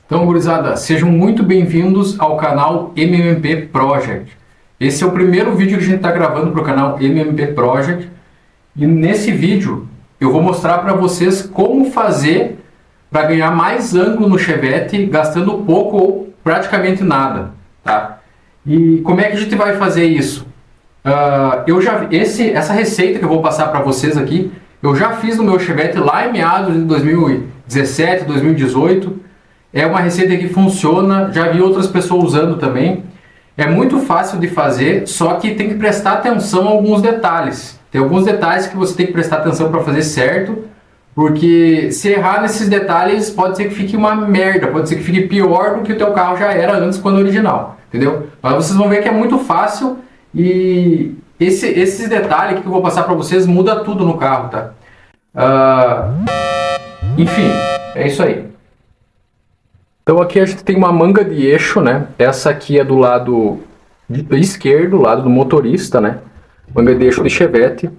Então, gurizada, sejam muito bem-vindos ao canal MMP Project. Esse é o primeiro vídeo que a gente está gravando para o canal MMP Project. E nesse vídeo eu vou mostrar para vocês como fazer para ganhar mais ângulo no Chevette gastando pouco ou praticamente nada, tá? E como é que a gente vai fazer isso? Essa receita que eu vou passar para vocês aqui, eu já fiz no meu Chevette lá em meados de 2017, 2018. É uma receita que funciona, já vi outras pessoas usando também. É muito fácil de fazer, só que tem que prestar atenção a alguns detalhes. Tem alguns detalhes que você tem que prestar atenção para fazer certo, porque se errar nesses detalhes pode ser que fique uma merda, pode ser que fique pior do que o teu carro já era antes quando original, entendeu? Mas vocês vão ver que é muito fácil e esses detalhes que eu vou passar para vocês muda tudo no carro, tá? Enfim, é isso aí. Então aqui a gente tem uma manga de eixo, né? Essa aqui é do lado esquerdo, lado do motorista, né? Manga de eixo de Chevette.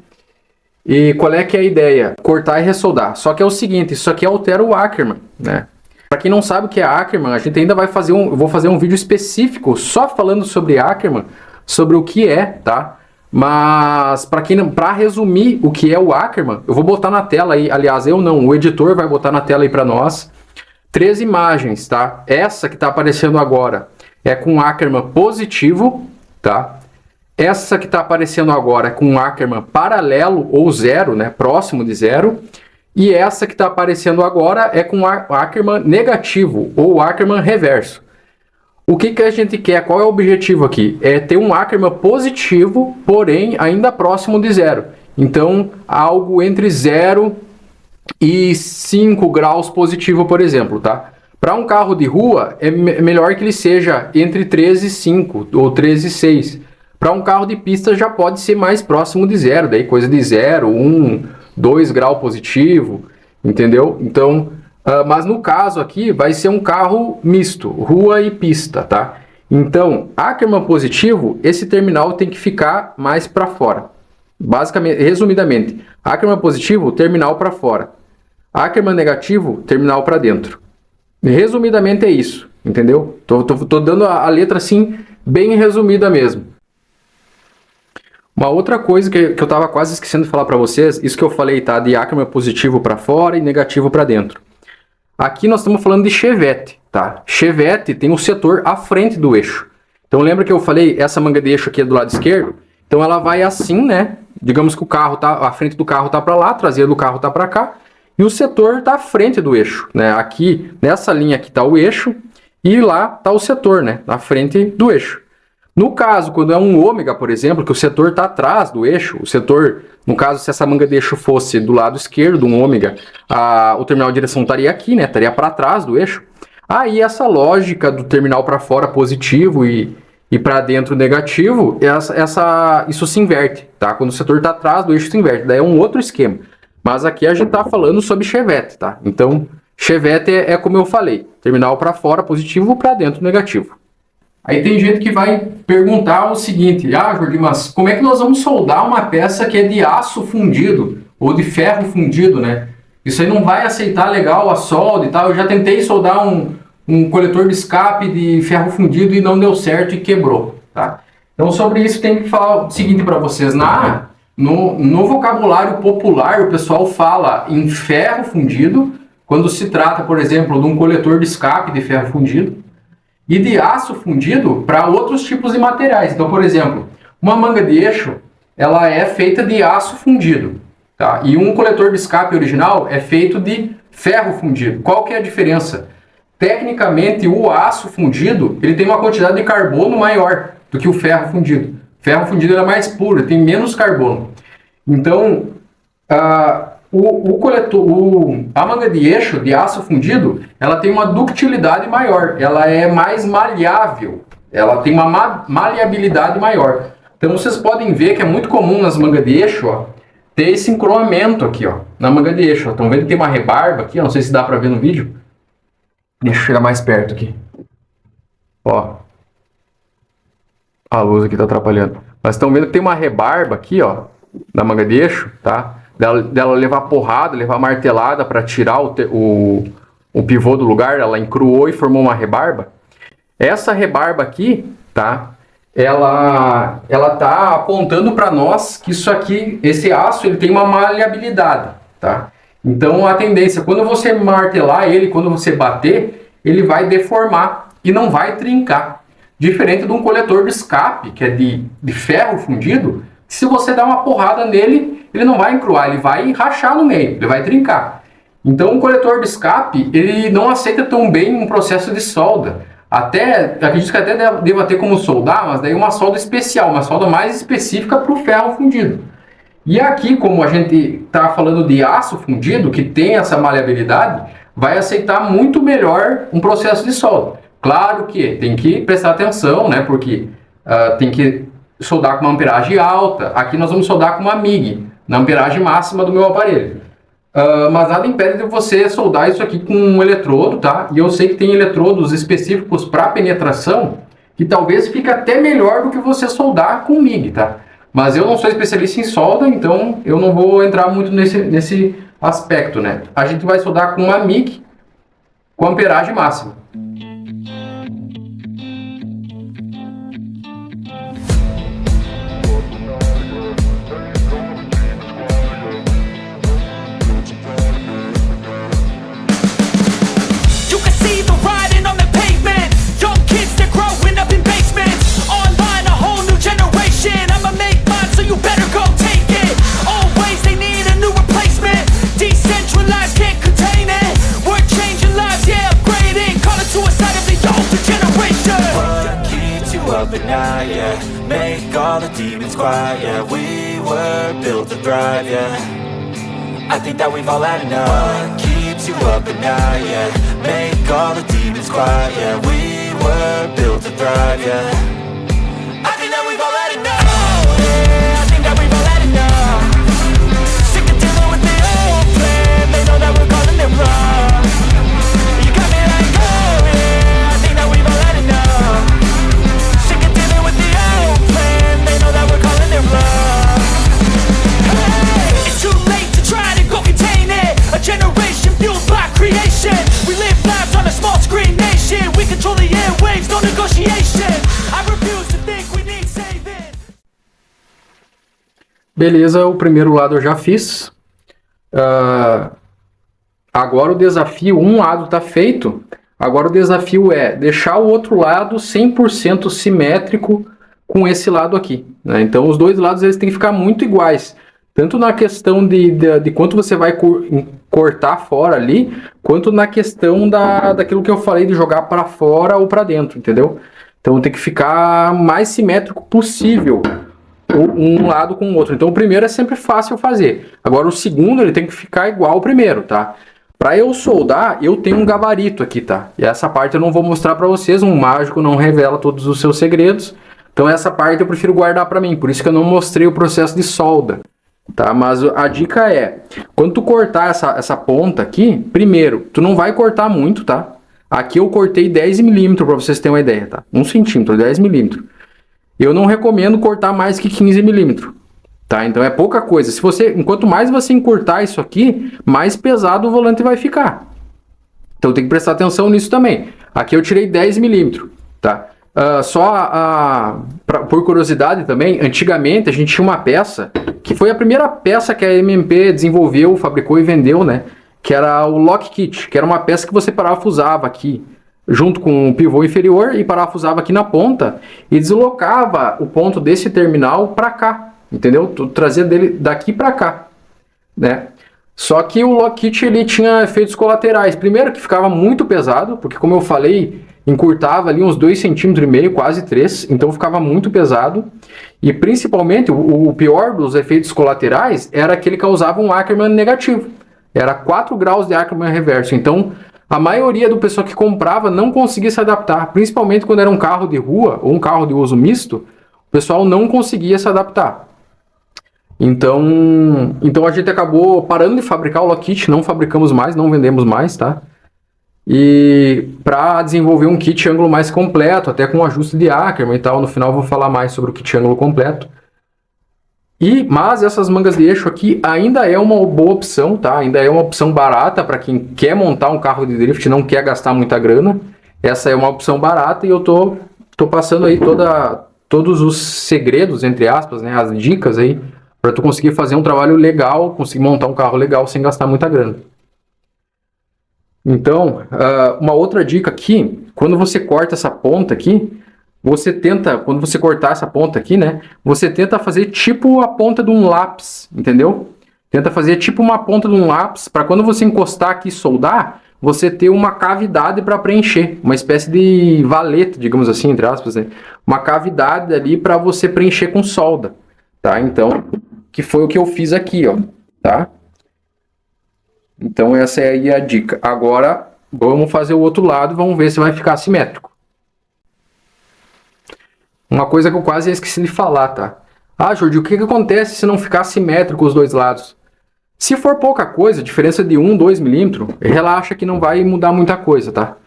E qual é que é a ideia? Cortar e ressoldar. Só que é o seguinte, isso aqui altera o Ackerman, né? Para quem não sabe o que é Ackerman, a gente ainda vai fazer eu vou fazer um vídeo específico só falando sobre Ackerman, sobre o que é, tá? Mas para resumir o que é o Ackerman, eu vou botar na tela aí, aliás, eu não, o editor vai botar na tela aí para nós. 3 imagens, tá? Essa que está aparecendo agora é com Ackerman positivo, tá? Essa que está aparecendo agora é com Ackerman paralelo ou zero, né? Próximo de zero. E essa que está aparecendo agora é com Ackerman negativo ou Ackerman reverso. O que a gente quer? Qual é o objetivo aqui? É ter um Ackerman positivo, porém ainda próximo de zero. Então, algo entre 0 e 5 graus positivo, por exemplo, tá? Para um carro de rua, é melhor que ele seja entre 13,5 ou 13,6. Para um carro de pista já pode ser mais próximo de zero, daí coisa de 0, 1, 2 graus positivo, entendeu? Então, mas no caso aqui vai ser um carro misto, rua e pista, tá? Então, Ackerman positivo, esse terminal tem que ficar mais para fora. Basicamente, resumidamente, Ackerman positivo, terminal para fora. Ackerman negativo, terminal para dentro. Resumidamente é isso, entendeu? Tô dando a letra assim, bem resumida mesmo. Uma outra coisa que eu estava quase esquecendo de falar para vocês, isso que eu falei, tá? De Ackerman positivo para fora e negativo para dentro. Aqui nós estamos falando de Chevette, tá? Chevette tem um setor à frente do eixo. Então lembra que eu falei, essa manga de eixo aqui é do lado esquerdo? Então ela vai assim, né? Digamos que o carro tá, a frente do carro tá para lá, a traseira do carro tá para cá. E o setor está à frente do eixo, né? Aqui, nessa linha aqui está o eixo e lá está o setor, né? Na frente do eixo. No caso, quando é um ômega, por exemplo, que o setor está atrás do eixo, o setor, no caso, se essa manga de eixo fosse do lado esquerdo, um ômega, o terminal de direção estaria aqui, né? Estaria para trás do eixo. Aí essa lógica do terminal para fora positivo e para dentro negativo, isso se inverte, tá? Quando o setor está atrás do eixo, se inverte. Daí é um outro esquema. Mas aqui a gente está falando sobre Chevette, tá? Então, Chevette é como eu falei, terminal para fora positivo, para dentro negativo. Aí tem gente que vai perguntar o seguinte, Jordi, mas como é que nós vamos soldar uma peça que é de aço fundido, ou de ferro fundido, né? Isso aí não vai aceitar legal a solda e tal. Eu já tentei soldar um coletor de escape de ferro fundido e não deu certo e quebrou, tá? Então, sobre isso tem que falar o seguinte para vocês, no vocabulário popular, o pessoal fala em ferro fundido, quando se trata, por exemplo, de um coletor de escape de ferro fundido, e de aço fundido para outros tipos de materiais. Então, por exemplo, uma manga de eixo, ela é feita de aço fundido, tá? E um coletor de escape original é feito de ferro fundido. Qual que é a diferença? Tecnicamente, o aço fundido, ele tem uma quantidade de carbono maior do que o ferro fundido. Ferro fundido é mais puro, tem menos carbono. Então, a manga de eixo de aço fundido, ela tem uma ductilidade maior, ela é mais maleável, ela tem uma maleabilidade maior. Então vocês podem ver que é muito comum nas mangas de eixo, ó, ter esse encroamento aqui, ó, na manga de eixo. Estão vendo que tem uma rebarba aqui, ó, não sei se dá para ver no vídeo. Deixa eu chegar mais perto aqui. Ó. A luz aqui tá atrapalhando. Mas estão vendo que tem uma rebarba aqui, ó, na manga de eixo, tá? Dela levar porrada, levar martelada para tirar o o pivô do lugar, ela encruou e formou uma rebarba. Essa rebarba aqui, tá? Ela tá apontando para nós que isso aqui, esse aço, ele tem uma maleabilidade, tá? Então a tendência, quando você martelar ele, quando você bater, ele vai deformar e não vai trincar. Diferente de um coletor de escape, que é de ferro fundido, que se você dar uma porrada nele, ele não vai encruar, ele vai rachar no meio, ele vai trincar. Então o coletor de escape, ele não aceita tão bem um processo de solda. Acredito que até deva ter como soldar, mas daí uma solda especial, uma solda mais específica para o ferro fundido. E aqui, como a gente está falando de aço fundido, que tem essa maleabilidade, vai aceitar muito melhor um processo de solda. Claro que tem que prestar atenção, né? Porque tem que soldar com uma amperagem alta. Aqui nós vamos soldar com uma MIG, na amperagem máxima do meu aparelho. Mas nada impede de você soldar isso aqui com um eletrodo, tá? E eu sei que tem eletrodos específicos para penetração, que talvez fique até melhor do que você soldar com MIG, tá? Mas eu não sou especialista em solda, então eu não vou entrar muito nesse aspecto, né? A gente vai soldar com uma MIG com amperagem máxima. Up at night, yeah. Make all the demons quiet, yeah. We were built to thrive, yeah. I think that we've all had enough. What keeps you up at night, yeah. Make all the demons quiet, yeah. We were built to thrive, yeah. I think that we've all had enough. Yeah, I think that we've all had enough. Sick of dealing with the old plan. They know that we're calling it wrong. You got me like, oh yeah. I think that we've all had enough. It's too late to try to go contain it. A generation fueled by creation. We live lives on a small screen nation. We control the airwaves, no negotiation. I refuse to think we need saving. Beleza, o primeiro lado eu já fiz. Agora o desafio, um lado está feito. Agora o desafio é deixar o outro lado 100% simétrico com esse lado aqui, né? Então os dois lados eles têm que ficar muito iguais, tanto na questão de quanto você vai cortar fora ali, quanto na questão daquilo que eu falei de jogar para fora ou para dentro, entendeu? Então tem que ficar mais simétrico possível um lado com o outro. Então o primeiro é sempre fácil fazer, agora o segundo ele tem que ficar igual ao primeiro, tá? Para eu soldar, eu tenho um gabarito aqui, tá? E essa parte eu não vou mostrar para vocês, um mágico não revela todos os seus segredos. Então essa parte eu prefiro guardar para mim, por isso que eu não mostrei o processo de solda, tá? Mas a dica é, quando tu cortar essa ponta aqui, primeiro, tu não vai cortar muito, tá? Aqui eu cortei 10 milímetros para vocês terem uma ideia, tá? 1 centímetro, 10 milímetros. Eu não recomendo cortar mais que 15 milímetros, tá? Então é pouca coisa. Enquanto mais você encurtar isso aqui, mais pesado o volante vai ficar. Então tem que prestar atenção nisso também. Aqui eu tirei 10 milímetros, tá? Por curiosidade também, antigamente a gente tinha uma peça, que foi a primeira peça que a MMP desenvolveu, fabricou e vendeu, né? Que era o Lock Kit, que era uma peça que você parafusava aqui, junto com o pivô inferior, e parafusava aqui na ponta, e deslocava o ponto desse terminal para cá, entendeu? Tu trazia dele daqui para cá, né? Só que o Lock Kit ele tinha efeitos colaterais. Primeiro que ficava muito pesado, porque como eu falei, encurtava ali uns 2,5 cm, quase 3, então ficava muito pesado. E principalmente, o pior dos efeitos colaterais era que ele causava um Ackermann negativo. Era 4 graus de Ackermann reverso. Então, a maioria do pessoal que comprava não conseguia se adaptar, principalmente quando era um carro de rua ou um carro de uso misto, o pessoal não conseguia se adaptar. Então a gente acabou parando de fabricar o Lock Kit, não fabricamos mais, não vendemos mais, tá? E para desenvolver um kit ângulo mais completo, até com ajuste de Ackermann e tal, no final eu vou falar mais sobre o kit ângulo completo. Mas essas mangas de eixo aqui ainda é uma boa opção, tá? Ainda é uma opção barata para quem quer montar um carro de drift, não quer gastar muita grana. Essa é uma opção barata e eu tô passando aí todos os segredos, entre aspas, né? As dicas aí, para tu conseguir fazer um trabalho legal, conseguir montar um carro legal sem gastar muita grana. Então, uma outra dica aqui, quando você corta essa ponta aqui, quando você cortar essa ponta aqui, né? Você tenta fazer tipo a ponta de um lápis, entendeu? Tenta fazer tipo uma ponta de um lápis, para quando você encostar aqui e soldar, você ter uma cavidade para preencher, uma espécie de valeta, digamos assim, entre aspas, né? Uma cavidade ali para você preencher com solda, tá? Então, que foi o que eu fiz aqui, ó, tá? Então essa é aí a dica. Agora vamos fazer o outro lado e vamos ver se vai ficar simétrico. Uma coisa que eu quase esqueci de falar, tá? Jordi, o que acontece se não ficar simétrico os dois lados? Se for pouca coisa, diferença de 1, 2 milímetros, relaxa que não vai mudar muita coisa, tá?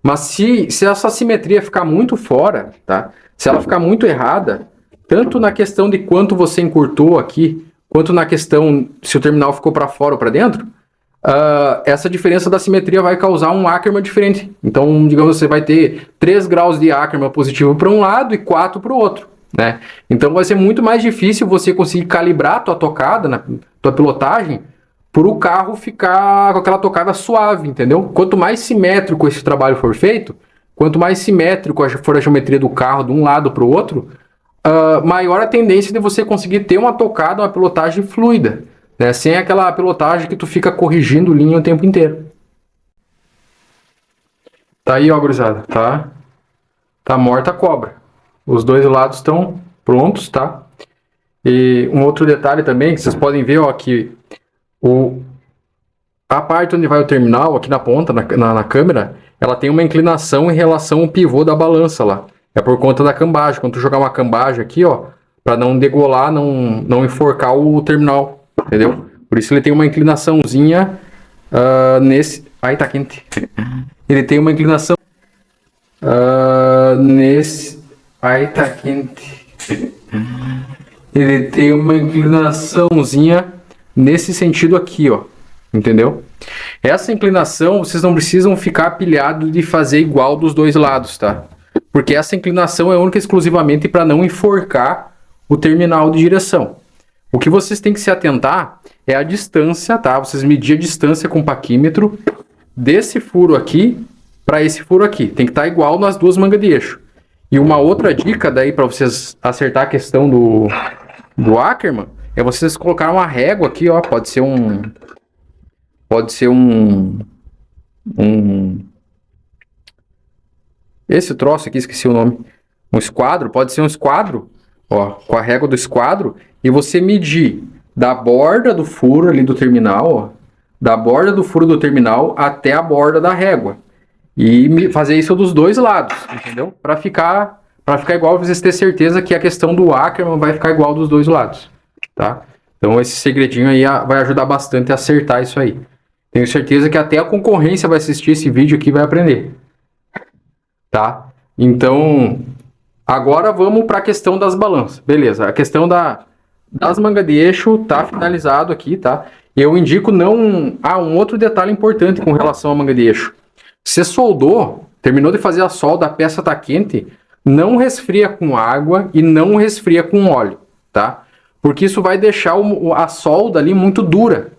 Mas se essa simetria ficar muito fora, tá? Se ela ficar muito errada, tanto na questão de quanto você encurtou aqui, quanto na questão se o terminal ficou para fora ou para dentro, essa diferença da simetria vai causar um Ackermann diferente. Então, digamos, você vai ter 3 graus de Ackermann positivo para um lado e 4 para o outro, né? Então vai ser muito mais difícil você conseguir calibrar a tua tocada, tua pilotagem, para o carro ficar com aquela tocada suave, entendeu? Quanto mais simétrico esse trabalho for feito, quanto mais simétrico for a geometria do carro de um lado para o outro, maior a tendência de você conseguir ter uma tocada, uma pilotagem fluida, né? Sem aquela pilotagem que tu fica corrigindo linha o tempo inteiro. Tá aí, ó, gurizada, tá morta a cobra. Os dois lados estão prontos, tá? E um outro detalhe também, que vocês podem ver, ó, que a parte onde vai o terminal, aqui na ponta, na câmera, ela tem uma inclinação em relação ao pivô da balança lá. É por conta da cambagem. Quando tu jogar uma cambagem aqui, ó, para não degolar, não enforcar o terminal. Entendeu? Por isso ele tem uma inclinaçãozinha nesse... Ai, tá quente. Ele tem uma inclinação nesse... Ai, tá quente. Ele tem uma inclinaçãozinha nesse sentido aqui, ó. Entendeu? Essa inclinação, vocês não precisam ficar pilhados de fazer igual dos dois lados, tá? Porque essa inclinação é única e exclusivamente para não enforcar o terminal de direção. O que vocês têm que se atentar é a distância, tá? Vocês medir a distância com o paquímetro desse furo aqui para esse furo aqui. Tem que estar igual nas duas mangas de eixo. E uma outra dica daí para vocês acertar a questão do Ackermann é vocês colocar uma régua aqui, ó. Pode ser esse troço aqui, esqueci o nome. Um esquadro, pode ser um esquadro, ó, com a régua do esquadro, e você medir da borda do furo ali do terminal, ó, da borda do furo do terminal até a borda da régua. E fazer isso dos dois lados, entendeu? Para ficar igual, vocês terem certeza que a questão do Ackermann vai ficar igual dos dois lados, tá? Então esse segredinho aí vai ajudar bastante a acertar isso aí. Tenho certeza que até a concorrência vai assistir esse vídeo aqui e vai aprender, tá? Então, agora vamos para a questão das balanças. Beleza, a questão das mangas de eixo tá finalizado aqui, tá? Eu indico um outro detalhe importante com relação à manga de eixo. Você soldou, terminou de fazer a solda, a peça tá quente, não resfria com água e não resfria com óleo, tá? Porque isso vai deixar a solda ali muito dura.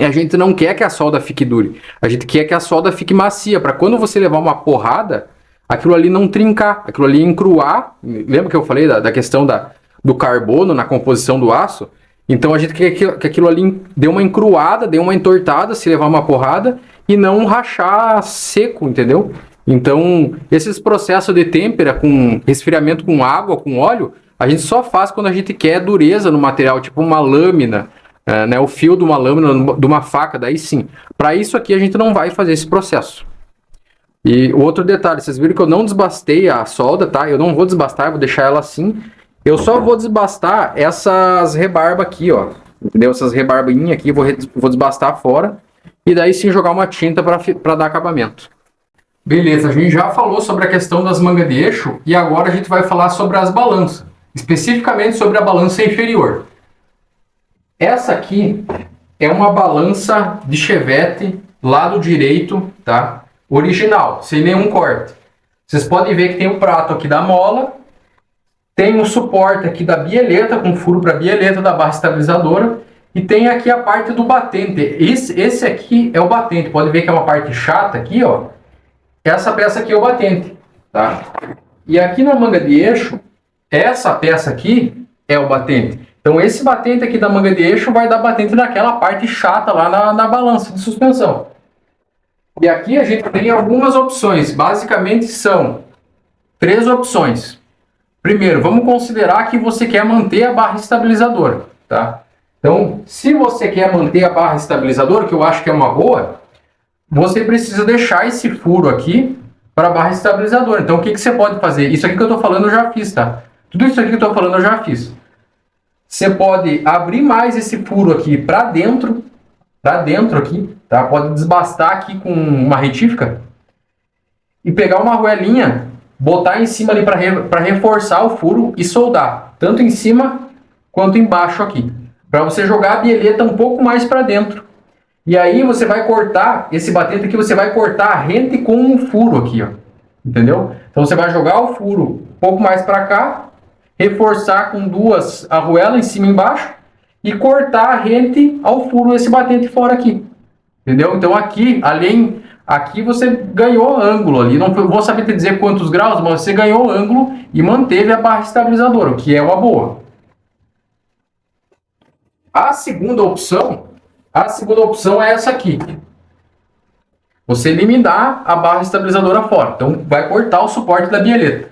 E a gente não quer que a solda fique dura. A gente quer que a solda fique macia, para quando você levar uma porrada, aquilo ali não trincar, aquilo ali encruar. Lembra que eu falei da questão do carbono na composição do aço? Então a gente quer que aquilo ali dê uma encruada, dê uma entortada se levar uma porrada e não rachar seco, entendeu? Então esses processos de têmpera com resfriamento com água, com óleo, a gente só faz quando a gente quer dureza no material, tipo uma lâmina, né, o fio de uma lâmina, de uma faca, daí sim. Para isso aqui a gente não vai fazer esse processo. E o outro detalhe, vocês viram que eu não desbastei a solda, tá? Eu não vou desbastar, eu vou deixar ela assim. Eu só vou desbastar essas rebarbas aqui, ó. Entendeu? Essas rebarbinhas aqui, vou desbastar fora. E daí sim jogar uma tinta para dar acabamento. Beleza, a gente já falou sobre a questão das mangas de eixo. E agora a gente vai falar sobre as balanças. Especificamente sobre a balança inferior. Essa aqui é uma balança de Chevette, lado direito, tá? Original, sem nenhum corte. Vocês podem ver que tem o prato aqui da mola, tem o suporte aqui da bieleta, com furo para bieleta da barra estabilizadora, e tem aqui a parte do batente. Esse aqui é o batente, pode ver que é uma parte chata aqui, ó. Essa peça aqui é o batente, tá? E aqui na manga de eixo, essa peça aqui é o batente. Então esse batente aqui da manga de eixo vai dar batente naquela parte chata lá na balança de suspensão. E aqui a gente tem algumas opções, basicamente são 3 opções. Primeiro, vamos considerar que você quer manter a barra estabilizadora, tá? Então, se você quer manter a barra estabilizadora, que eu acho que é uma boa, você precisa deixar esse furo aqui para a barra estabilizadora. Então, o que você pode fazer? Isso aqui que eu estou falando eu já fiz, tá? Tudo isso aqui que eu estou falando eu já fiz. Você pode abrir mais esse furo aqui para dentro aqui, tá? Pode desbastar aqui com uma retífica e pegar uma arruelinha, botar em cima ali para reforçar o furo e soldar, tanto em cima quanto embaixo aqui, para você jogar a bieleta um pouco mais para dentro. E aí você vai cortar esse batente aqui, você vai cortar a rente com um furo aqui, ó. Entendeu? Então você vai jogar o furo um pouco mais para cá, reforçar com 2 arruelas em cima e embaixo e cortar a rente ao furo esse batente fora aqui. Entendeu? Então aqui, aqui você ganhou ângulo ali. Não vou saber te dizer quantos graus, mas você ganhou ângulo e manteve a barra estabilizadora, o que é uma boa. A segunda opção é essa aqui. Você eliminar a barra estabilizadora fora. Então vai cortar o suporte da bieleta.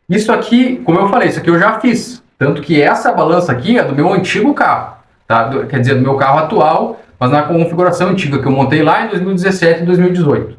Isso aqui, como eu falei, isso aqui eu já fiz. Tanto que essa balança aqui é do meu antigo carro. Tá? Quer dizer, do meu carro atual, mas na configuração antiga que eu montei lá em 2017 e 2018.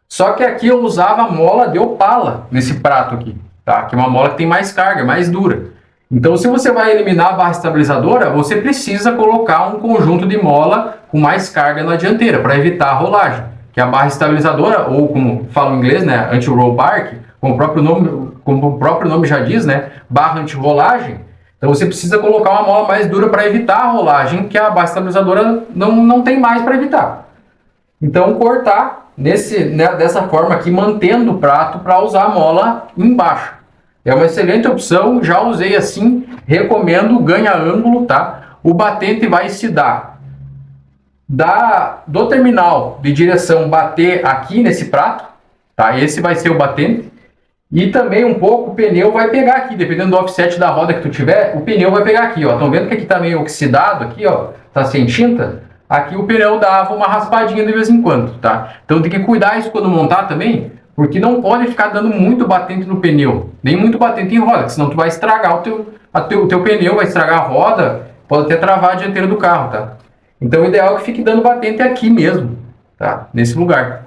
Só que aqui eu usava mola de Opala nesse prato aqui. Tá? Que é uma mola que tem mais carga, mais dura. Então, se você vai eliminar a barra estabilizadora, você precisa colocar um conjunto de mola com mais carga na dianteira, para evitar a rolagem. Que a barra estabilizadora, ou como fala em inglês, né, anti-roll bar, como o próprio nome já diz, né, barra anti-rolagem. Então, você precisa colocar uma mola mais dura para evitar a rolagem, que a barra estabilizadora não tem mais para evitar. Então, cortar dessa forma aqui, mantendo o prato para usar a mola embaixo. É uma excelente opção, já usei assim, recomendo, ganha ângulo, tá? O batente vai se dar do terminal de direção bater aqui nesse prato, tá? Esse vai ser o batente. E também um pouco o pneu vai pegar aqui, dependendo do offset da roda que tu tiver, o pneu vai pegar aqui, ó. Estão vendo que aqui tá meio oxidado aqui, ó, tá sem tinta? Aqui o pneu dava uma raspadinha de vez em quando, tá? Então tem que cuidar isso quando montar também, porque não pode ficar dando muito batente no pneu, nem muito batente em roda, senão tu vai estragar o teu pneu, vai estragar a roda, pode até travar a dianteira do carro, tá? Então o ideal é que fique dando batente aqui mesmo, tá? Nesse lugar.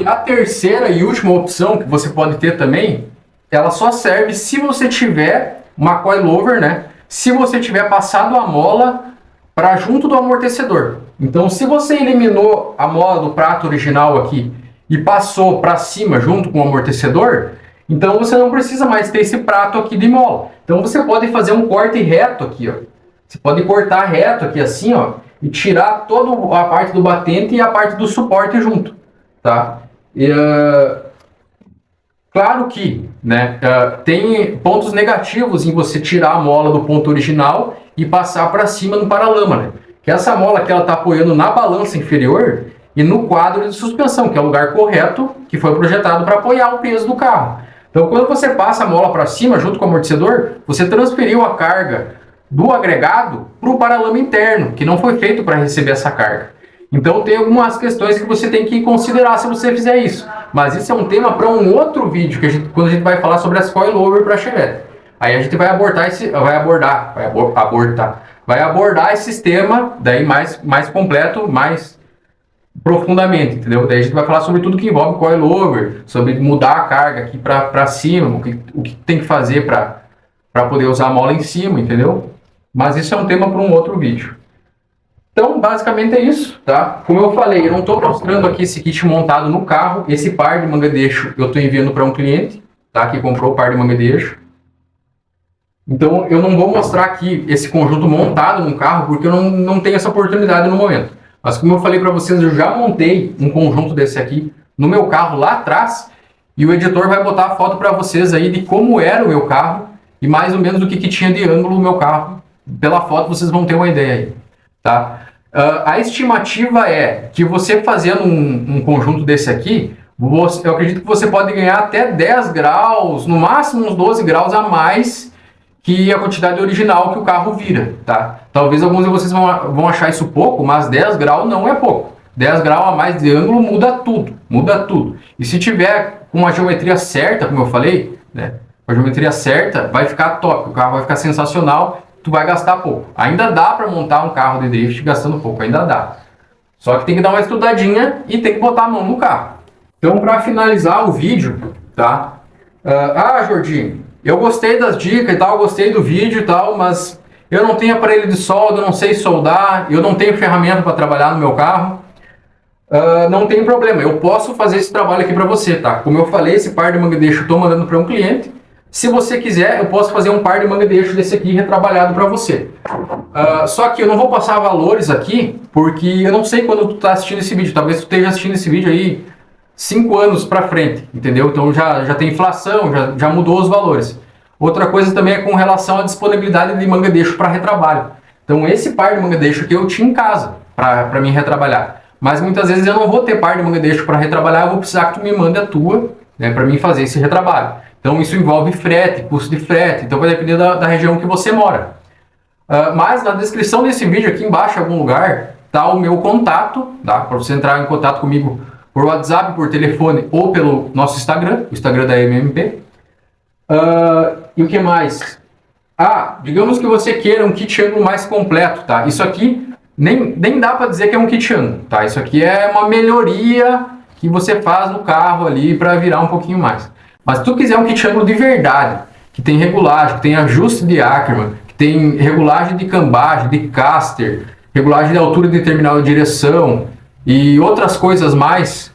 E a terceira e última opção que você pode ter também, ela só serve se você tiver uma coilover, né? Se você tiver passado a mola para junto do amortecedor. Então se você eliminou a mola do prato original aqui e passou para cima junto com o amortecedor, então você não precisa mais ter esse prato aqui de mola. Então você pode fazer um corte reto aqui, ó. Você pode cortar reto aqui assim, ó, e tirar toda a parte do batente e a parte do suporte junto, tá? Claro que, né, tem pontos negativos em você tirar a mola do ponto original e passar para cima no paralama, né? Que essa mola aqui ela está apoiando na balança inferior e no quadro de suspensão, que é o lugar correto que foi projetado para apoiar o peso do carro. Então, quando você passa a mola para cima junto com o amortecedor, você transferiu a carga do agregado para o paralama interno, que não foi feito para receber essa carga. Então, tem algumas questões que você tem que considerar se você fizer isso. Mas isso é um tema para um outro vídeo, quando a gente vai falar sobre as coilover para Chevette. Aí a gente vai abordar esse tema daí mais completo, mais profundamente, entendeu? Daí a gente vai falar sobre tudo que envolve coilover, sobre mudar a carga aqui para cima, o que tem que fazer para poder usar a mola em cima, entendeu? Mas isso é um tema para um outro vídeo. Então, basicamente é isso, tá? Como eu falei, eu não estou mostrando aqui esse kit montado no carro. Esse par de manga de eixo eu estou enviando para um cliente, tá? Que comprou o par de manga de eixo. Então eu não vou mostrar aqui esse conjunto montado no carro, porque eu não tenho essa oportunidade no momento. Mas como eu falei para vocês, eu já montei um conjunto desse aqui no meu carro lá atrás, e o editor vai botar a foto para vocês aí de como era o meu carro e mais ou menos o que tinha de ângulo no meu carro. Pela foto vocês vão ter uma ideia aí, tá? A estimativa é que você fazendo um conjunto desse aqui, eu acredito que você pode ganhar até 10 graus, no máximo uns 12 graus a mais que a quantidade original que o carro vira, tá? Talvez alguns de vocês vão achar isso pouco, mas 10 graus não é pouco. 10 graus a mais de ângulo muda tudo, muda tudo. E se tiver com a geometria certa, como eu falei, né? Com a geometria certa, vai ficar top, o carro vai ficar sensacional, tu vai gastar pouco. Ainda dá para montar um carro de drift gastando pouco, ainda dá. Só que tem que dar uma estudadinha e tem que botar a mão no carro. Então, para finalizar o vídeo, tá? Jordi, eu gostei das dicas e tal, gostei do vídeo e tal, mas eu não tenho aparelho de solda, eu não sei soldar, eu não tenho ferramenta para trabalhar no meu carro. Não tem problema, eu posso fazer esse trabalho aqui para você, tá? Como eu falei, esse par de mangue de eixo eu estou mandando para um cliente. Se você quiser, eu posso fazer um par de mangue de eixo desse aqui retrabalhado para você. Só que eu não vou passar valores aqui, porque eu não sei quando tu está assistindo esse vídeo. Talvez tu esteja assistindo esse vídeo aí 5 anos para frente, entendeu? Então já tem inflação, já mudou os valores. Outra coisa também é com relação à disponibilidade de mangue de eixo para retrabalho. Então esse par de mangue de eixo aqui eu tinha em casa para mim retrabalhar. Mas muitas vezes eu não vou ter par de mangue de eixo para retrabalhar, eu vou precisar que tu me mande a tua, né, para mim fazer esse retrabalho. Então isso envolve frete, custo de frete, então vai depender da região que você mora. Mas na descrição desse vídeo aqui embaixo, em algum lugar, tá o meu contato, tá? Para você entrar em contato comigo por WhatsApp, por telefone ou pelo nosso Instagram, o Instagram da MMP. E o que mais? Digamos que você queira um kit ângulo mais completo, tá? Isso aqui nem dá para dizer que é um kit ângulo, tá? Isso aqui é uma melhoria que você faz no carro ali para virar um pouquinho mais. Mas se tu quiser um kit ângulo de verdade, que tem regulagem, que tem ajuste de Ackerman, que tem regulagem de cambagem, de caster, regulagem de altura de terminal de direção e outras coisas mais,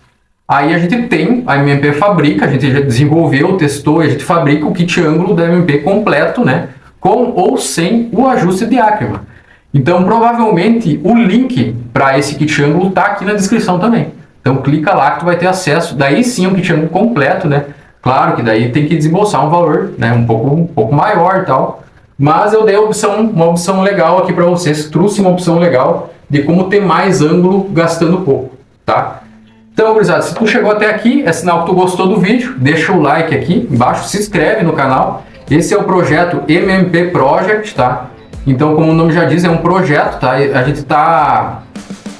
aí a gente tem, a MMP fabrica, a gente já desenvolveu, testou, a gente fabrica o kit ângulo da MMP completo, né? Com ou sem o ajuste de Ackerman. Então, provavelmente, o link para esse kit ângulo está aqui na descrição também. Então, clica lá que tu vai ter acesso. Daí sim, um kit ângulo completo, né? Claro que daí tem que desembolsar um valor, né? Um pouco maior e tal. Mas eu dei uma opção legal aqui para vocês. Trouxe uma opção legal de como ter mais ângulo gastando pouco, tá? Então, gurizada, se tu chegou até aqui, é sinal que tu gostou do vídeo. Deixa o like aqui embaixo, se inscreve no canal. Esse é o projeto MMP Project, tá? Então, como o nome já diz, é um projeto, tá?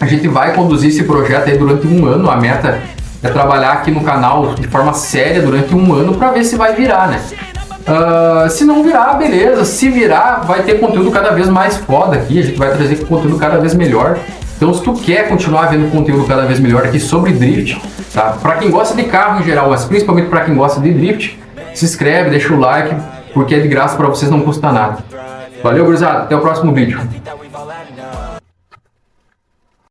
A gente vai conduzir esse projeto aí durante um ano. A meta é trabalhar aqui no canal de forma séria durante um ano para ver se vai virar, né? Se não virar, beleza. Se virar, vai ter conteúdo cada vez mais foda aqui. A gente vai trazer conteúdo cada vez melhor. Então, se tu quer continuar vendo conteúdo cada vez melhor aqui sobre drift, tá? Para quem gosta de carro em geral, mas principalmente para quem gosta de drift, se inscreve, deixa o like, porque é de graça para vocês, não custa nada. Valeu, gurizada. Até o próximo vídeo.